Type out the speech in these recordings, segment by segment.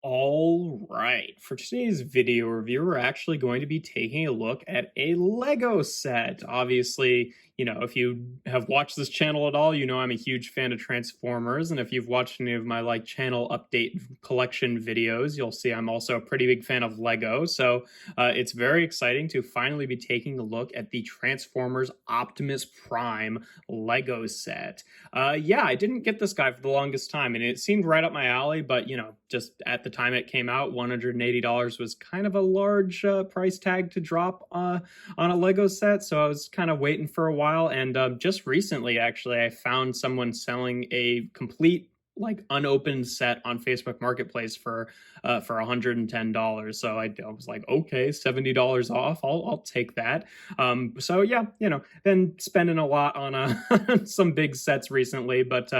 All right, for today's video review, we're actually going to be taking a look at a Lego set. Obviously, if you have watched this channel at all, you know I'm a huge fan of Transformers, and if you've watched any of my channel update collection videos, you'll see I'm also a pretty big fan of Lego. So it's very exciting to finally be taking a look at the Transformers Optimus Prime Lego set. Yeah, I didn't get this guy for the longest time, and it seemed right up my alley, but just at the time it came out, $180 was kind of a large price tag to drop on a Lego set, so I was kind of waiting for a while, and just recently, actually, I found someone selling a complete unopened set on Facebook Marketplace for $110. So I was like, okay, $70 off. I'll take that. So yeah, been spending a lot on some big sets recently, but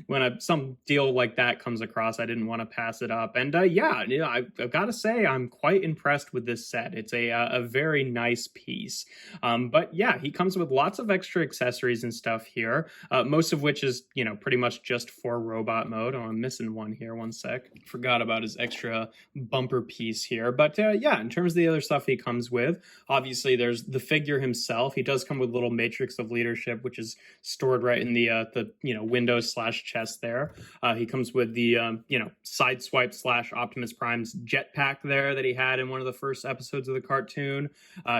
when some deal like that comes across, I didn't want to pass it up. And yeah, I've got to say I'm quite impressed with this set. It's a very nice piece. But yeah, he comes with lots of extra accessories and stuff here, most of which is pretty much just for robot mode. Oh, I'm missing one here. One sec. Forgot about his extra bumper piece here. But yeah, in terms of the other stuff he comes with, obviously there's the figure himself. He does come with a little matrix of leadership, which is stored right in the window / chest there. He comes with the sideswipe / Optimus Prime's jetpack there that he had in one of the first episodes of the cartoon.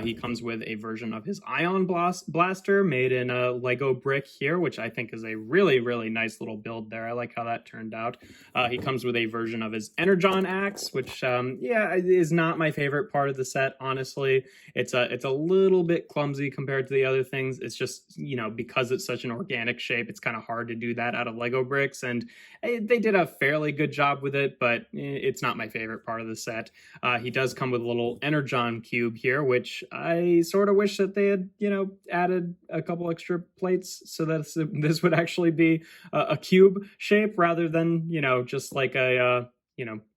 He comes with a version of his ion blaster made in a Lego brick here, which I think is a really, really nice little build there. I like how that turned out. He comes with a version of his Energon axe, which yeah, is not my favorite part of the set, honestly. It's a little bit clumsy compared to the other things. It's just, because it's such an organic shape, it's kind of hard to do that out of Lego bricks, and they did a fairly good job with it, but it's not my favorite part of the set. He does come with a little Energon cube here, which I sort of wish that they had, added a couple extra plates so that this would actually be a cube shape rather than, just like a,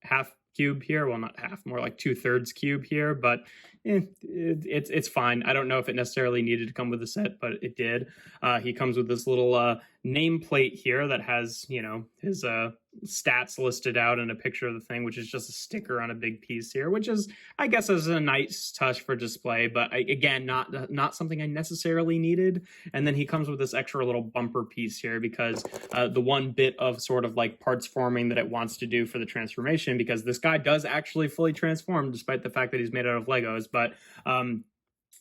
half cube here. Well, not half, more like 2/3 cube here, but it's fine. I don't know if it necessarily needed to come with the set, but it did. He comes with this little nameplate here that has, his stats listed out and a picture of the thing, which is just a sticker on a big piece here, which is, I guess, is a nice touch for display, but again, not something I necessarily needed. And then he comes with this extra little bumper piece here because the one bit of sort of parts forming that it wants to do for the transformation, because this guy does actually fully transform despite the fact that he's made out of Legos, but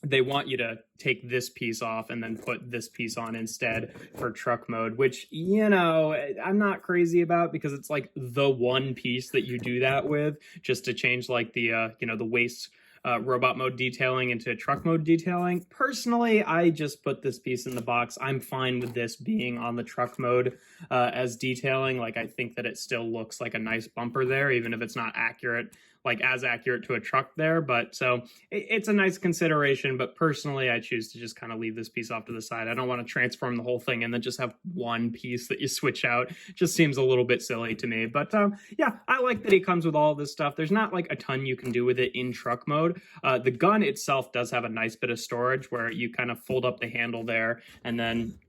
they want you to take this piece off and then put this piece on instead for truck mode, which, I'm not crazy about, because it's the one piece that you do that with, just to change the waist robot mode detailing into truck mode detailing. Personally, I just put this piece in the box. I'm fine with this being on the truck mode as detailing. I think that it still looks like a nice bumper there, even if it's not accurate, as accurate to a truck there. But so it's a nice consideration, but personally I choose to just kind of leave this piece off to the side. I don't want to transform the whole thing and then just have one piece that you switch out. It just seems a little bit silly to me. But yeah, I like that he comes with all this stuff. There's not a ton you can do with it in truck mode. The gun itself does have a nice bit of storage where you kind of fold up the handle there, and then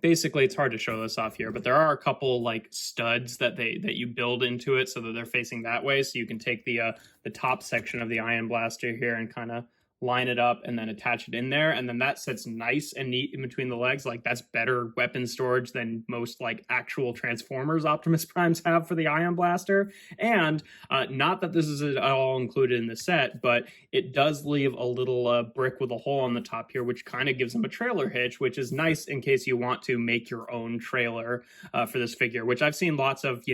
basically, it's hard to show this off here, but there are a couple studs that you build into it so that they're facing that way. So you can take the top section of the ion blaster here and kind of line it up and then attach it in there, and then that sits nice and neat in between the legs. That's better weapon storage than most actual Transformers Optimus Primes have for the ion blaster. And not that this is at all included in the set, but it does leave a little brick with a hole on the top here, which kind of gives him a trailer hitch, which is nice in case you want to make your own trailer for this figure, which I've seen lots of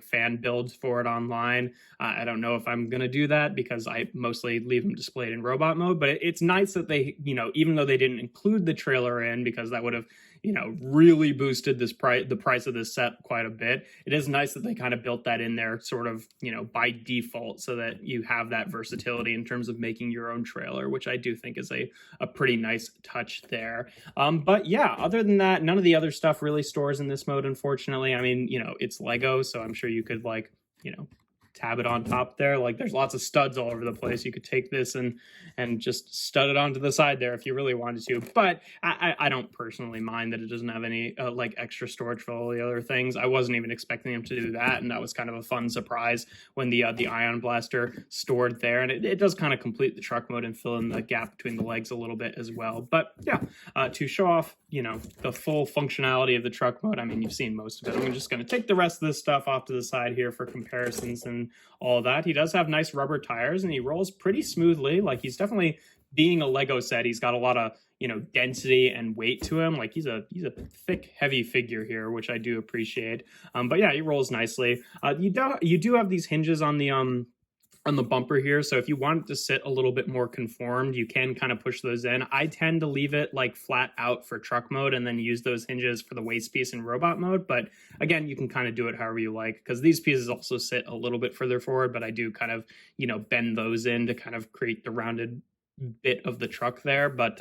fan builds for it online. I don't know if I'm gonna do that because I mostly leave them displayed in robot mode, but it's nice that they, even though they didn't include the trailer in, because that would have, really boosted the price of this set quite a bit. It is nice that they kind of built that in there sort of, by default, so that you have that versatility in terms of making your own trailer, which I do think is a pretty nice touch there. But yeah, other than that, none of the other stuff really stores in this mode, unfortunately. I mean, it's Lego, so I'm sure you could tab it on top there. Like there's lots of studs all over the place. You could take this and just stud it onto the side there if you really wanted to. But I don't personally mind that it doesn't have any like extra storage for all the other things. I wasn't even expecting them to do that, and that was kind of a fun surprise when the Ion Blaster stored there. And it does kind of complete the truck mode and fill in the gap between the legs a little bit as well. But yeah, to show off, you know, the full functionality of the truck mode, I mean, you've seen most of it. I'm just going to take the rest of this stuff off to the side here for comparisons and all that. He does have nice rubber tires, and he rolls pretty smoothly. Like, he's definitely, being a Lego set, he's got a lot of, you know, density and weight to him. Like, he's a thick, heavy figure here, which I do appreciate. But yeah, he rolls nicely. You do have these hinges on the bumper here, so if you want it to sit a little bit more conformed, you can kind of push those in. I tend to leave it like flat out for truck mode and then use those hinges for the waist piece in robot mode. But again, you can kind of do it however you like, because these pieces also sit a little bit further forward, but I do kind of, you know, bend those in to kind of create the rounded bit of the truck there. But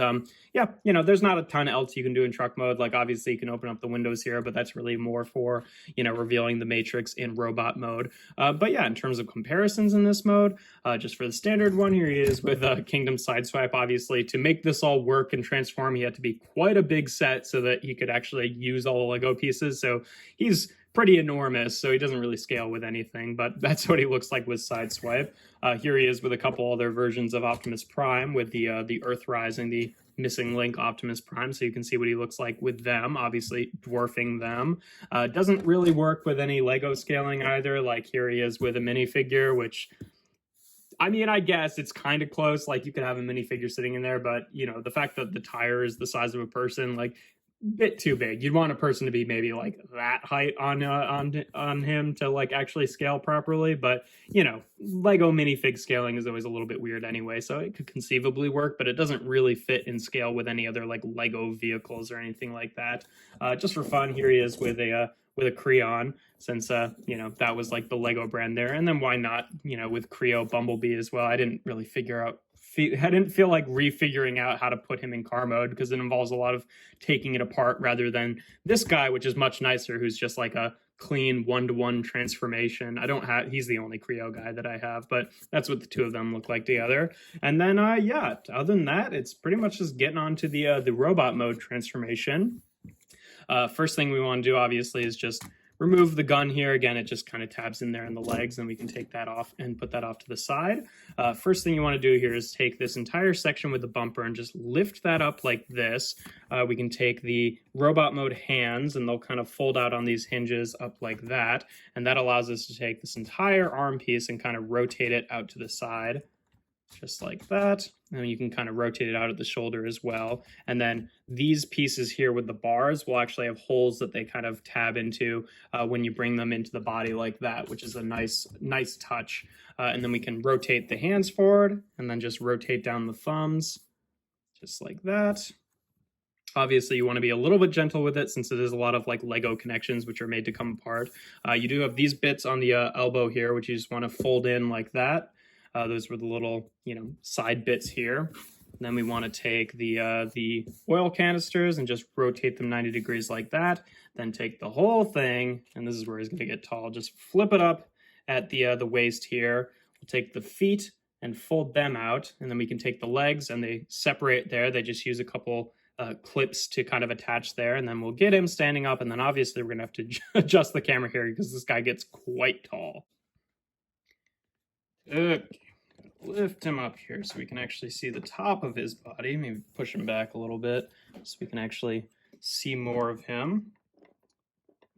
yeah, you know, there's not a ton else you can do in truck mode. Like, obviously you can open up the windows here, but that's really more for, you know, revealing the matrix in robot mode. But yeah, in terms of comparisons in this mode, just for the standard one, here he is with Kingdom Sideswipe. Obviously, to make this all work and transform, he had to be quite a big set so that he could actually use all the Lego pieces. So he's pretty enormous, so he doesn't really scale with anything, but that's what he looks like with Sideswipe. Here he is with a couple other versions of Optimus Prime, with the Earthrise and the Missing Link Optimus Prime, so you can see what he looks like with them, obviously dwarfing them. Doesn't really work with any Lego scaling either. Like, here he is with a minifigure, which, I mean, I guess it's kind of close. Like, you could have a minifigure sitting in there, but, you know, the fact that the tire is the size of a person, like, bit too big. You'd want a person to be maybe like that height on him to like actually scale properly. But, you know, Lego minifig scaling is always a little bit weird anyway, so it could conceivably work, but it doesn't really fit in scale with any other like Lego vehicles or anything like that. Just for fun, here he is with a Creon, since you know, that was like the Lego brand there. And then why not, you know, with Creo Bumblebee as well. I didn't feel like refiguring out how to put him in car mode, because it involves a lot of taking it apart, rather than this guy, which is much nicer, who's just like a clean one-to-one transformation. He's the only Creo guy that I have, but that's what the two of them look like together. And then yeah, other than that, it's pretty much just getting on to the robot mode transformation. First thing we want to do, obviously, is just remove the gun here. Again, it just kind of tabs in there in the legs, and we can take that off and put that off to the side. First thing you want to do here is take this entire section with the bumper and just lift that up like this. We can take the robot mode hands, and they'll kind of fold out on these hinges up like that. And that allows us to take this entire arm piece and kind of rotate it out to the side, just like that. And you can kind of rotate it out at the shoulder as well. And then these pieces here with the bars will actually have holes that they kind of tab into when you bring them into the body like that, which is a nice touch. And then we can rotate the hands forward and then just rotate down the thumbs, just like that. Obviously, you want to be a little bit gentle with it, since it is a lot of like Lego connections which are made to come apart. You do have these bits on the elbow here, which you just want to fold in like that. Those were the little, you know, side bits here. And then we want to take the oil canisters and just rotate them 90 degrees like that. Then take the whole thing, and this is where he's going to get tall. Just flip it up at the waist here. We'll take the feet and fold them out, and then we can take the legs, and they separate there. They just use a couple clips to kind of attach there, and then we'll get him standing up. And then obviously we're going to have to adjust the camera here because this guy gets quite tall. Okay. Lift him up here so we can actually see the top of his body. Maybe push him back a little bit so we can actually see more of him.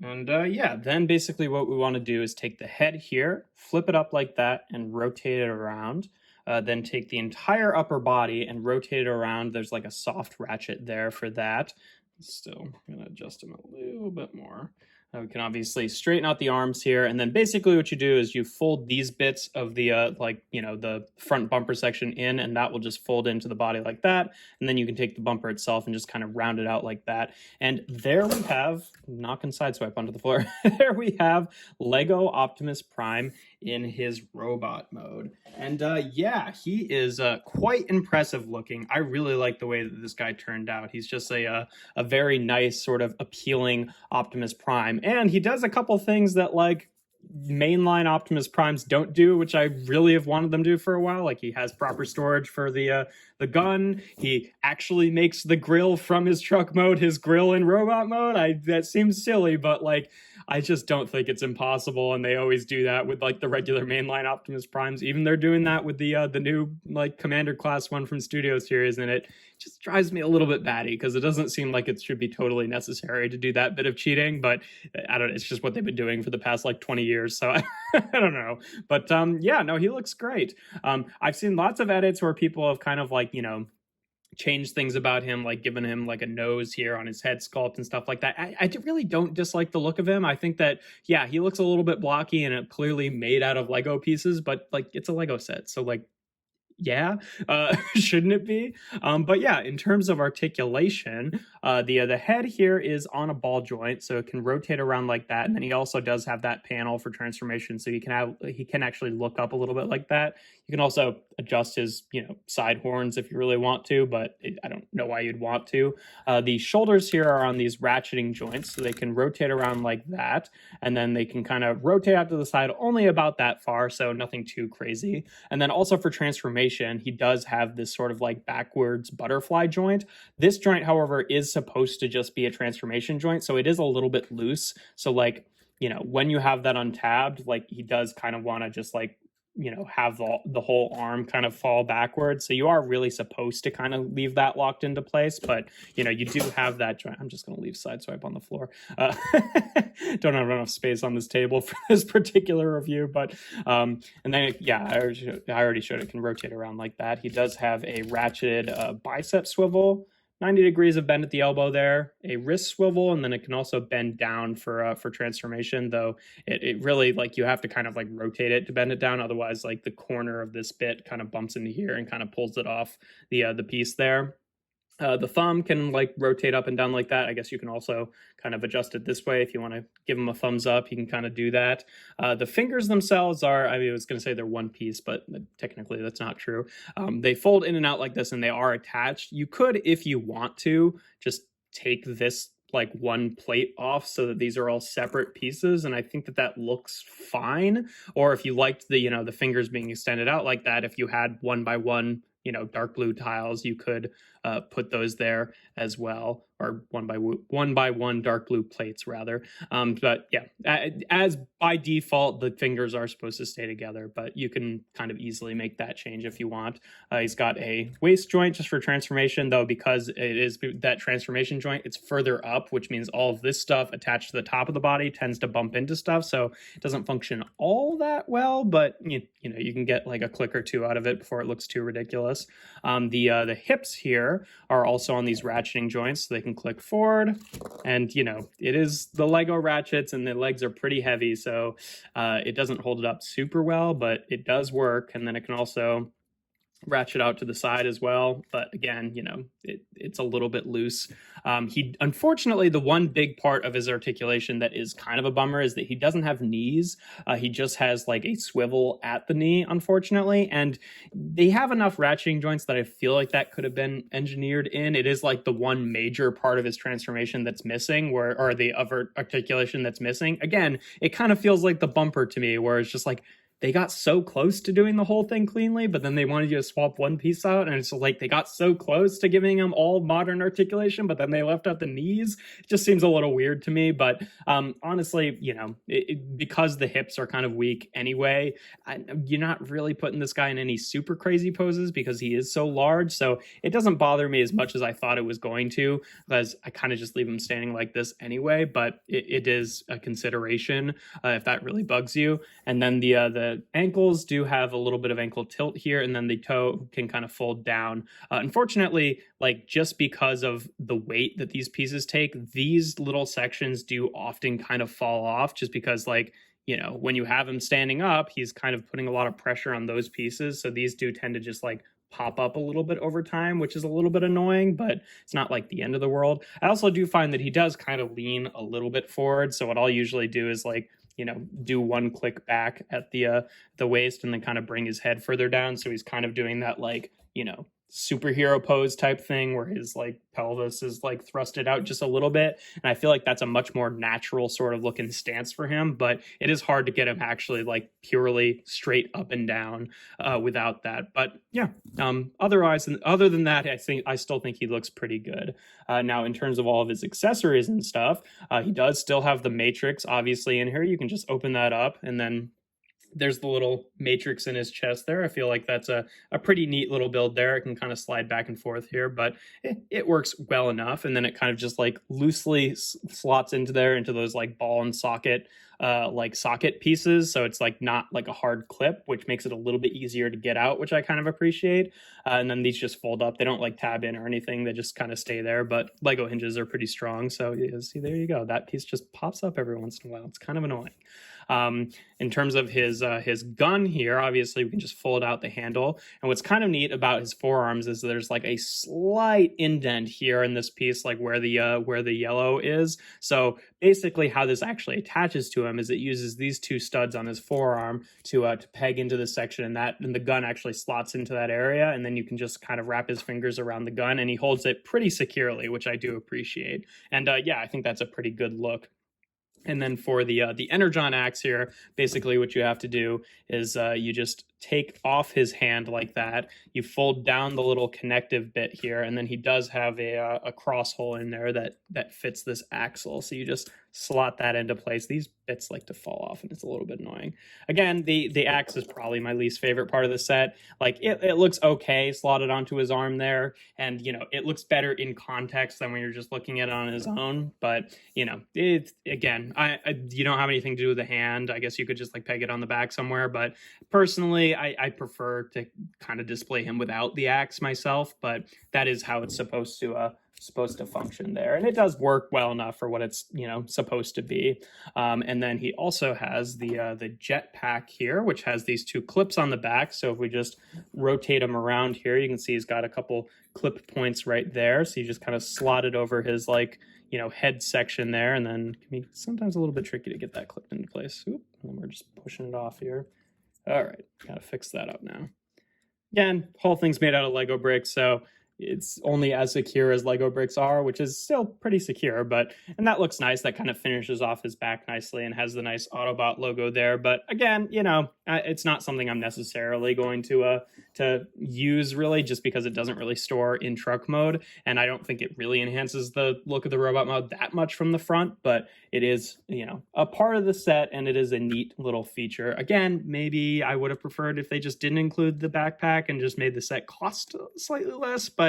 And yeah, then basically what we want to do is take the head here, flip it up like that, and rotate it around. Then take the entire upper body and rotate it around. There's like a soft ratchet there for that. Still going to adjust him a little bit more. We can obviously straighten out the arms here, and then basically what you do is you fold these bits of the like, you know, the front bumper section in, and that will just fold into the body like that. And then you can take the bumper itself and just kind of round it out like that. And there we have, knocking Sideswipe onto the floor. There we have Lego Optimus Prime in his robot mode. And yeah, he is quite impressive looking. I really like the way that this guy turned out. He's just a very nice, sort of appealing Optimus Prime. And he does a couple things that, like, mainline Optimus Primes don't do, which I really have wanted them to do for a while. Like, he has proper storage for the gun. He actually makes the grill from his truck mode his grill in robot mode. That seems silly, but like, I just don't think it's impossible. And they always do that with like the regular mainline Optimus Primes. Even they're doing that with the new like Commander Class one from Studio Series, and it just drives me a little bit batty because it doesn't seem like it should be totally necessary to do that bit of cheating. But I don't. It's just what they've been doing for the past like 20 years. So I don't know. But yeah, no, he looks great. I've seen lots of edits where people have kind of like, changed things about him, like giving him like a nose here on his head sculpt and stuff like that. I really don't dislike the look of him. I think that, yeah, he looks a little bit blocky and it clearly made out of Lego pieces, but like, it's a Lego set. So like, yeah, shouldn't it be? But yeah, in terms of articulation, the head here is on a ball joint, so it can rotate around like that. And then he also does have that panel for transformation, so he can actually look up a little bit like that. You can also adjust his side horns if you really want to, but I don't know why you'd want to. The shoulders here are on these ratcheting joints, so they can rotate around like that, and then they can kind of rotate out to the side only about that far, so nothing too crazy. And then also for transformation, he does have this sort of like backwards butterfly joint. This joint, however, is supposed to just be a transformation joint, so it is a little bit loose. So like, when you have that untabbed, like he does kind of want to just like have the whole arm kind of fall backwards. So you are really supposed to kind of leave that locked into place, but you do have that joint. I'm just going to leave Sideswipe on the floor. Don't have enough space on this table for this particular review, but and then yeah, I already showed it can rotate around like that. He does have a ratcheted bicep swivel, 90 degrees of bend at the elbow there, a wrist swivel, and then it can also bend down for transformation, though it really, like, you have to kind of like rotate it to bend it down. Otherwise, like, the corner of this bit kind of bumps into here and kind of pulls it off the piece there. The thumb can like rotate up and down like that. I guess you can also kind of adjust it this way if you want to give them a thumbs up. You can kind of do that. The fingers themselves are, I was going to say they're one piece, but technically that's not true. They fold in and out like this, and they are attached. You could, if you want to, just take this like one plate off so that these are all separate pieces, and I think that looks fine. Or if you liked the fingers being extended out like that, if you had one by one dark blue tiles, you could put those there as well, or one by one dark blue plates rather. But yeah, as by default, the fingers are supposed to stay together, but you can kind of easily make that change if you want. He's got a waist joint just for transformation, though, because it is that transformation joint, it's further up, which means all of this stuff attached to the top of the body tends to bump into stuff, so it doesn't function all that well, but you can get like a click or two out of it before it looks too ridiculous. The hips here are also on these ratcheting joints, so they can click forward, and it is the Lego ratchets, and the legs are pretty heavy, so it doesn't hold it up super well, but it does work. And then it can also ratchet out to the side as well, but again, it's a little bit loose. He, unfortunately, the one big part of his articulation that is kind of a bummer is that he doesn't have knees. He just has like a swivel at the knee, unfortunately, and they have enough ratcheting joints that I feel like that could have been engineered in. It is like the one major part of his transformation that's missing, or the other articulation that's missing. Again, it kind of feels like the bumper to me, where it's just like, they got so close to doing the whole thing cleanly, but then they wanted you to swap one piece out, and it's like they got so close to giving them all modern articulation, but then they left out the knees. It just seems a little weird to me, but honestly, because the hips are kind of weak anyway, you're not really putting this guy in any super crazy poses because he is so large, so it doesn't bother me as much as I thought it was going to, because I kind of just leave him standing like this anyway, but it is a consideration if that really bugs you. And then the ankles do have a little bit of ankle tilt here, and then the toe can kind of fold down. Unfortunately, like, just because of the weight that these pieces take, these little sections do often kind of fall off, just because, like, when you have him standing up, he's kind of putting a lot of pressure on those pieces, so these do tend to just like pop up a little bit over time, which is a little bit annoying, but it's not like the end of the world. I also do find that he does kind of lean a little bit forward, so what I'll usually do is like do one click back at the waist and then kind of bring his head further down. So he's kind of doing that, like, superhero pose type thing where his like pelvis is like thrusted out just a little bit, and I feel like that's a much more natural sort of looking stance for him, but it is hard to get him actually like purely straight up and down without that. But yeah, other than that, I still think he looks pretty good. Now in terms of all of his accessories and stuff, he does still have the matrix obviously in here. You can just open that up, and then there's the little matrix in his chest there. I feel like that's a pretty neat little build there. It can kind of slide back and forth here, but it works well enough. And then it kind of just like loosely slots into there, into those like ball and socket like socket pieces. So it's like not like a hard clip, which makes it a little bit easier to get out, which I kind of appreciate. And then these just fold up. They don't like tab in or anything. They just kind of stay there, but Lego hinges are pretty strong. So yeah, see, there you go. That piece just pops up every once in a while. It's kind of annoying. In terms of his gun here, obviously we can just fold out the handle. And what's kind of neat about his forearms is there's like a slight indent here in this piece, like where the yellow is. So basically how this actually attaches to him is it uses these two studs on his forearm to peg into this section, and the gun actually slots into that area, and then you can just kind of wrap his fingers around the gun, and he holds it pretty securely, which I do appreciate. And yeah, I think that's a pretty good look. And then for the Energon axe here, basically what you have to do is you just take off his hand like that. You fold down the little connective bit here, and then he does have a cross hole in there that fits this axle. So you just slot that into place. These bits like to fall off, and it's a little bit annoying. Again, the axe is probably my least favorite part of the set. Like it looks okay slotted onto his arm there, and you know it looks better in context than when you're just looking at it on his own. But you know, again, you don't have anything to do with the hand. I guess you could just like peg it on the back somewhere. But personally, I prefer to kind of display him without the axe myself. But that is how it's supposed to function there, and it does work well enough for what it's supposed to be. And then he also has the jet pack here, which has these two clips on the back. So if we just rotate him around here, you can see he's got a couple clip points right there. So you just kind of slot it over his head section there, and then it can be sometimes a little bit tricky to get that clipped into place. Oop, and we're just pushing it off here. All right, gotta fix that up now. Again, whole thing's made out of Lego bricks, so it's only as secure as Lego bricks are, which is still pretty secure, and that looks nice. That kind of finishes off his back nicely and has the nice Autobot logo there. But again, it's not something I'm necessarily going to use really, just because it doesn't really store in truck mode, and I don't think it really enhances the look of the robot mode that much from the front. But it is, a part of the set, and it is a neat little feature. Again, maybe I would have preferred if they just didn't include the backpack and just made the set cost slightly less, but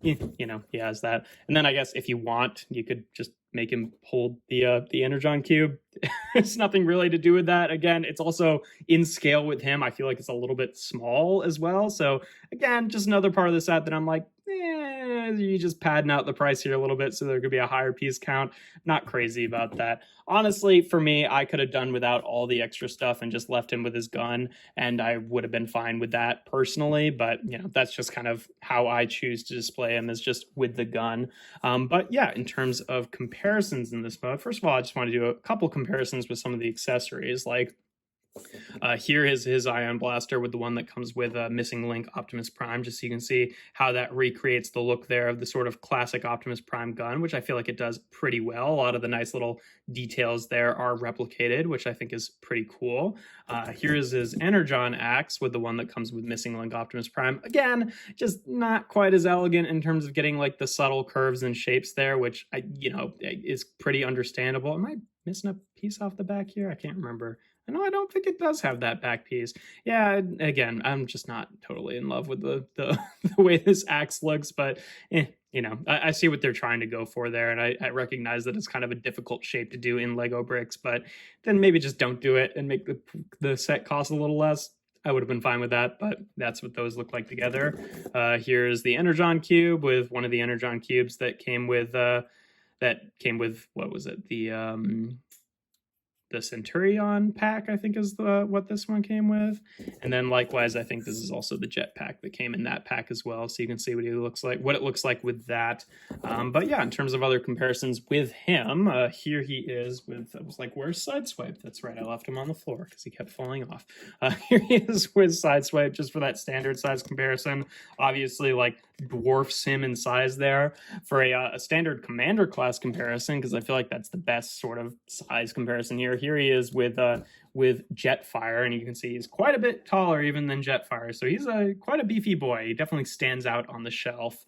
he has that. And then I guess if you want, you could just make him hold the Energon cube. It's nothing really to do with that. Again, it's also in scale with him. I feel like it's a little bit small as well. So again, just another part of the set that I'm like, you just padding out the price here a little bit so there could be a higher piece count. Not crazy about that. Honestly, for me, I could have done without all the extra stuff and just left him with his gun, and I would have been fine with that personally. But that's just kind of how I choose to display him, is just with the gun. But yeah, in terms of comparisons in this mode, first of all, I just want to do a couple comparisons with some of the accessories. Like here is his ion blaster with the one that comes with a missing link Optimus Prime, just so you can see how that recreates the look there of the sort of classic Optimus Prime gun, which I feel like it does pretty well. A lot of the nice little details there are replicated, which I think is pretty cool. Here is his Energon axe with the one that comes with missing link Optimus Prime. Again, just not quite as elegant in terms of getting like the subtle curves and shapes there, which is pretty understandable. Am I missing a piece off the back here? I can't remember. No, I don't think it does have that back piece. Yeah, again, I'm just not totally in love with the the way this axe looks, but I see what they're trying to go for there, and I recognize that it's kind of a difficult shape to do in Lego bricks, but then maybe just don't do it and make the set cost a little less. I would have been fine with that, but that's what those look like together. Here's the Energon cube with one of the Energon cubes that came with what was it? the Centurion pack, I think is the what this one came with. And then likewise, I think this is also the jet pack that came in that pack as well. So you can see what he looks like, what it looks like with that. But yeah, in terms of other comparisons with him, here he is with, I was like, where's Sideswipe? That's right, I left him on the floor because he kept falling off. Here he is with Sideswipe, just for that standard size comparison. Obviously, like, dwarfs him in size there. For a standard commander class comparison, because I feel like that's the best sort of size comparison here. Here he is with Jetfire, and you can see he's quite a bit taller even than Jetfire, so he's quite a beefy boy. He definitely stands out on the shelf.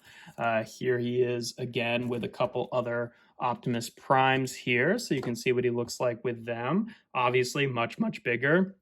Here he is again with a couple other Optimus Primes here, so you can see what he looks like with them. Obviously much bigger.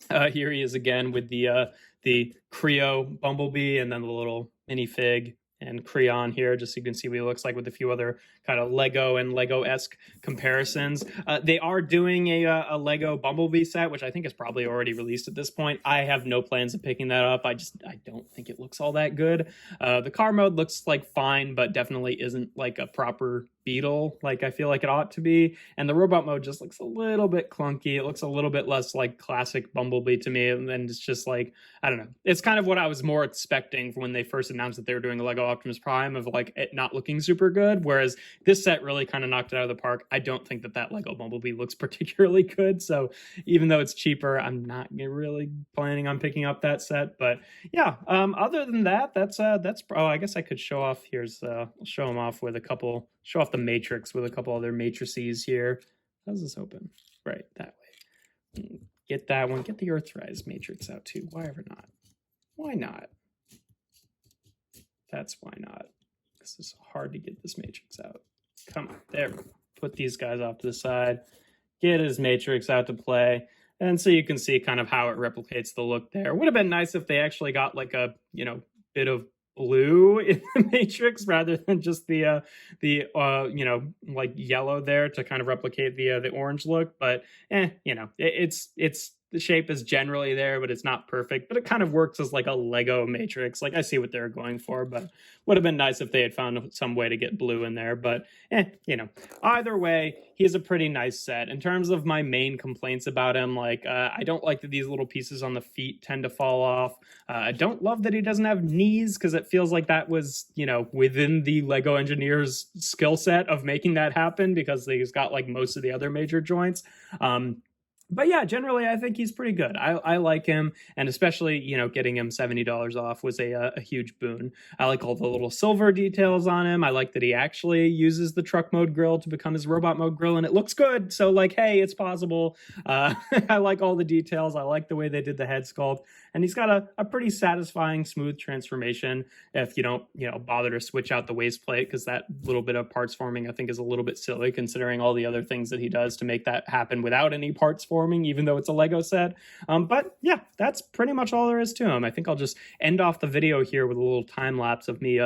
Here he is again with the Creo Bumblebee, and then the little minifig and Creon here, just so you can see what he looks like with a few other kind of Lego and Lego-esque comparisons. They are doing a Lego Bumblebee set, which I think is probably already released at this point. I have no plans of picking that up. I don't think it looks all that good. The car mode looks like fine, but definitely isn't like a proper Beetle like I feel like it ought to be. And the robot mode just looks a little bit clunky. It looks a little bit less like classic Bumblebee to me. And then it's just like, I don't know. It's kind of what I was more expecting when they first announced that they were doing a Lego Optimus Prime, of like it not looking super good. Whereas this set really kind of knocked it out of the park. I don't think that Lego Bumblebee looks particularly good. So even though it's cheaper, I'm not really planning on picking up that set. But yeah, other than that, that's oh, I guess I could show off. I'll show them off with show off the Matrix with a couple other matrices here. How's this open? Right, that way. Get that one. Get the Earthrise Matrix out too. Why ever not? Why not? That's why not. Because it's hard to get this Matrix out. Come on, there we go. Put these guys off to the side. Get his Matrix out to play. And so you can see kind of how it replicates the look there. Would have been nice if they actually got like a, bit of blue in the Matrix rather than just the like yellow there to kind of replicate the orange look. But it's the shape is generally there, but it's not perfect. But it kind of works as like a Lego Matrix. Like I see what they're going for, but would have been nice if they had found some way to get blue in there. But either way, he's a pretty nice set. In terms of my main complaints about him, like I don't like that these little pieces on the feet tend to fall off. I don't love that he doesn't have knees, because it feels like that was within the Lego engineers skill set of making that happen, because he's got like most of the other major joints. But yeah, generally, I think he's pretty good. I like him, and especially, getting him $70 off was a huge boon. I like all the little silver details on him. I like that he actually uses the truck mode grill to become his robot mode grill, and it looks good. So, like, hey, it's possible. I like all the details. I like the way they did the head sculpt, and he's got a pretty satisfying, smooth transformation if you don't, bother to switch out the waist plate, because that little bit of parts forming, I think, is a little bit silly considering all the other things that he does to make that happen without any parts forming, even though it's a Lego set. But yeah, that's pretty much all there is to him. I think I'll just end off the video here with a little time lapse of me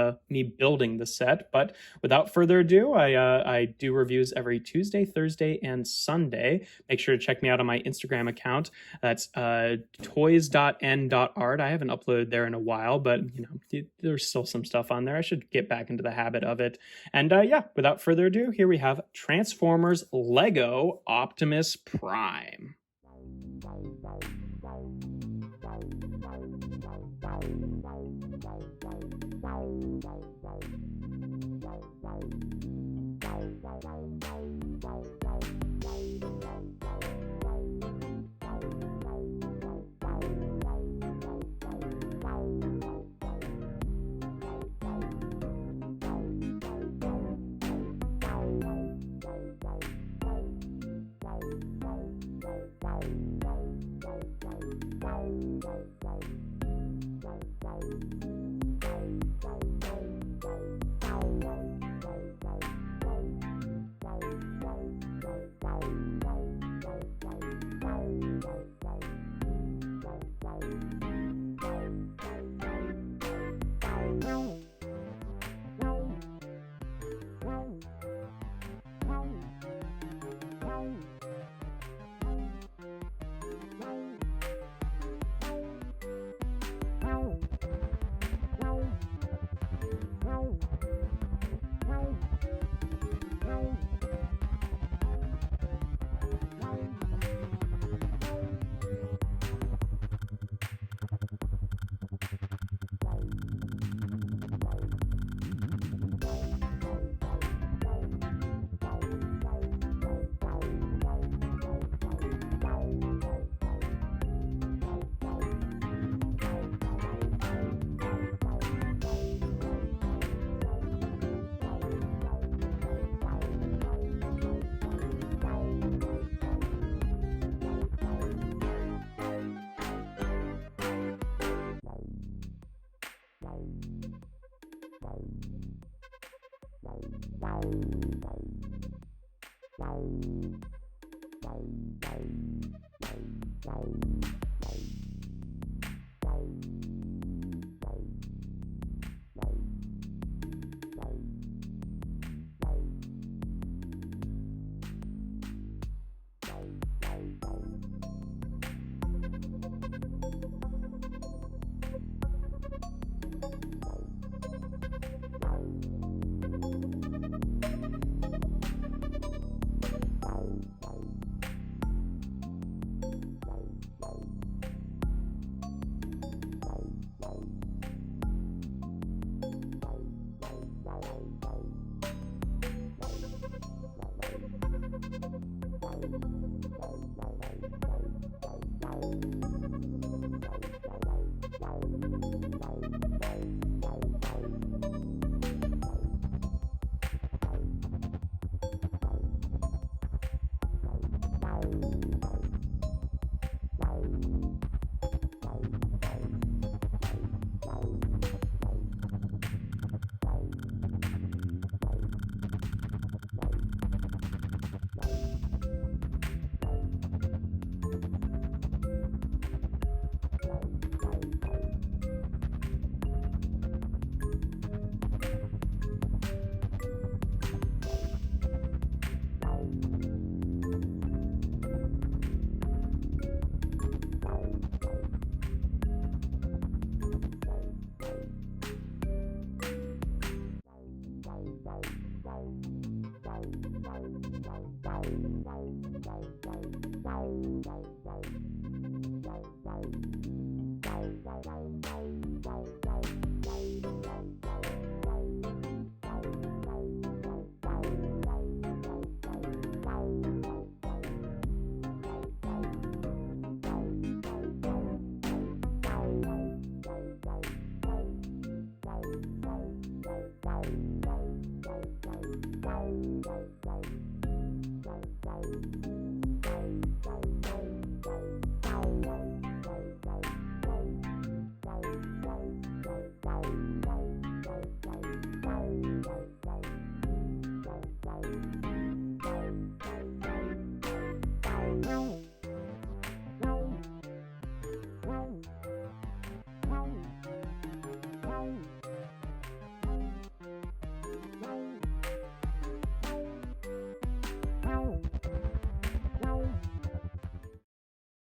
building the set. But without further ado, I do reviews every Tuesday, Thursday, and Sunday. Make sure to check me out on my Instagram account. That's toys.n.art. I haven't uploaded there in a while, but there's still some stuff on there. I should get back into the habit of it. And yeah, without further ado, here we have Transformers Lego Optimus Prime.